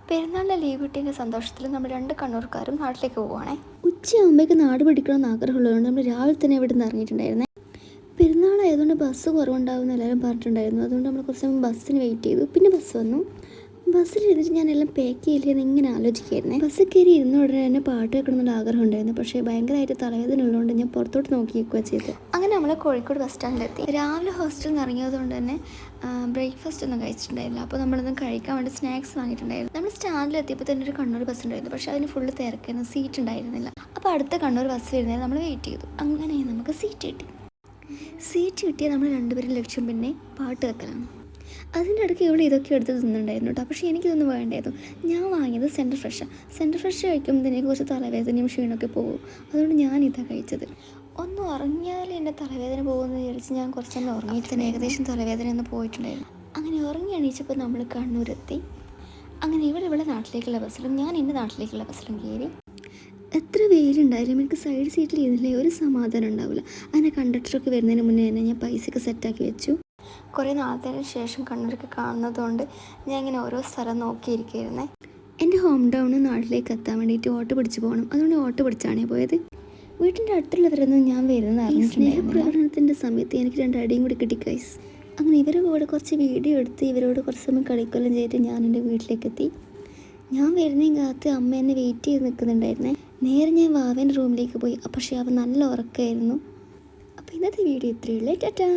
പെരുന്നാളിലെ leave കിട്ടിയതിൻ്റെ സന്തോഷത്തിൽ നമ്മൾ 2 കണ്ണൂർക്കാരും നാട്ടിലേക്ക് പോവുകയാണേ. ഉച്ചയാകുമ്പോഴേക്ക് നാട് പിടിക്കണമെന്ന് ആഗ്രഹമുള്ളതുകൊണ്ട് നമ്മൾ രാവിലെ തന്നെ ഇവിടെ നിന്ന് ഇറങ്ങിയിട്ടുണ്ടായിരുന്നേ. പെരുന്നാളായതുകൊണ്ട് ബസ് കുറവുണ്ടാകുമെന്ന് എല്ലാവരും പറഞ്ഞിട്ടുണ്ടായിരുന്നു. അതുകൊണ്ട് നമ്മൾ കുറച്ച് സമയം ബസ്സിന് വെയിറ്റ് ചെയ്തു. പിന്നെ ബസ് വന്നു. ബസ്സിലിരുന്നിട്ട് ഞാനെല്ലാം പാക്ക് ചെയ്യില്ലെന്ന് ഇങ്ങനെ ആലോചിക്കായിരുന്നേ. ബസ്സിൽ കയറി ഇരുന്ന ഉടനെ തന്നെ പാട്ട് കേൾക്കണമെന്നുള്ള ആഗ്രഹം ഉണ്ടായിരുന്നു. പക്ഷേ ഭയങ്കരമായിട്ട് തലവേദന ഉള്ളതുകൊണ്ട് ഞാൻ പുറത്തോട്ട് നോക്കി നിൽക്കുക ചെയ്തത്. അങ്ങനെ നമ്മൾ കോഴിക്കോട് ബസ് സ്റ്റാൻഡിലെത്തി. രാവിലെ ഹോസ്റ്റലിൽ നിന്ന് ഇറങ്ങിയത് കൊണ്ട് തന്നെ ബ്രേക്ക്ഫാസ്റ്റ് ഒന്നും കഴിച്ചിട്ടുണ്ടായില്ല. അപ്പോൾ നമ്മളൊന്നും കഴിക്കാൻ വേണ്ടി സ്നാക്സ് വാങ്ങിയിട്ടുണ്ടായിരുന്നു. നമ്മൾ സ്റ്റാൻഡിലെത്തിയപ്പോൾ തന്നെ ഒരു കണ്ണൂർ ബസ് ഉണ്ടായിരുന്നു. പക്ഷേ അതിന് ഫുള്ള് തിരക്കായിരുന്നു, സീറ്റ് ഉണ്ടായിരുന്നില്ല. അപ്പോൾ അടുത്ത കണ്ണൂർ ബസ് വരുന്നതിന് നമ്മൾ വെയിറ്റ് ചെയ്തു. അങ്ങനെ നമുക്ക് സീറ്റ് കിട്ടിയാൽ നമ്മൾ രണ്ടുപേരും ലക്ഷ്യം പിന്നെ പാട്ട് കേൾക്കലാണ്. അതിൻ്റെ ഇടയ്ക്ക് ഇവിടെ ഇതൊക്കെ എടുത്ത് തിന്നുണ്ടായിരുന്നു കേട്ടോ. പക്ഷേ എനിക്കിതൊന്നും വേണ്ടായിരുന്നു. ഞാൻ വാങ്ങിയത് സെൻറ്റർ ഫ്രഷ് കഴിക്കുമ്പോൾ തന്നെ കുറച്ച് തലവേദനയും ക്ഷീണമൊക്കെ പോകും. അതുകൊണ്ട് ഞാനിതാണ് കഴിച്ചത്. ഒന്ന് ഉറങ്ങിയാൽ എൻ്റെ തലവേദന പോകുമെന്ന് വിചാരിച്ച് ഞാൻ കുറച്ച് സമയം ഉറങ്ങിയിട്ട് തന്നെ ഏകദേശം തലവേദന ഒന്ന് പോയിട്ടുണ്ടായിരുന്നു. അങ്ങനെ ഉറങ്ങി എണീച്ചപ്പോൾ നമ്മൾ കണ്ണൂരെത്തി. അങ്ങനെ ഇവിടെ നാട്ടിലേക്കുള്ള ബസ്സിലും ഞാൻ എൻ്റെ നാട്ടിലേക്കുള്ള ബസ്സിലും കയറി. എത്ര വെയിലുണ്ടായാലും എനിക്ക് സൈഡ് സീറ്റിൽ ഇരുന്നില്ലേ ഒരു സമാധാനം ഉണ്ടാവില്ല. അങ്ങനെ കണ്ടക്ടറൊക്കെ വരുന്നതിന് മുന്നേ തന്നെ ഞാൻ പൈസയൊക്കെ സെറ്റാക്കി വെച്ചു. കുറേ നാളത്തിന് ശേഷം കണ്ണൂരൊക്കെ കാണുന്നതുകൊണ്ട് ഞാൻ ഇങ്ങനെ ഓരോ സ്ഥലം നോക്കിയിരിക്കുകയായിരുന്നേ. എൻ്റെ ഹോം ടൗണ് നാട്ടിലേക്ക് എത്താൻ വേണ്ടിയിട്ട് ഓട്ടോ പിടിച്ച് പോകണം. അതുകൊണ്ട് ഓട്ടോ പിടിച്ചാണ് പോയത്. വീട്ടിൻ്റെ അടുത്തുള്ളവരൊന്നും ഞാൻ വരുന്നതായിരുന്നു. സ്നേഹപ്രകടനത്തിൻ്റെ സമയത്ത് എനിക്ക് 2 അടിയും കൂടി കിട്ടി ഗൈസ്. അങ്ങനെ ഇവരുടെ കൂടെ കുറച്ച് വീഡിയോ എടുത്ത് ഇവരോട് കുറച്ച് സമയം കളിക്കൊല്ലം ചെയ്തിട്ട് ഞാൻ എൻ്റെ വീട്ടിലേക്ക് എത്തി. ഞാൻ വരുന്നതും കാത്ത് അമ്മ എന്നെ വെയിറ്റ് ചെയ്ത് നിൽക്കുന്നുണ്ടായിരുന്നേ. നേരെ ഞാൻ വാവേൻ്റെ റൂമിലേക്ക് പോയി. പക്ഷേ അവൻ നല്ല ഉറക്കമായിരുന്നു. അപ്പോൾ ഇന്നത്തെ വീഡിയോ ഇത്രയേ ഉള്ളൂ. ടാറ്റാ.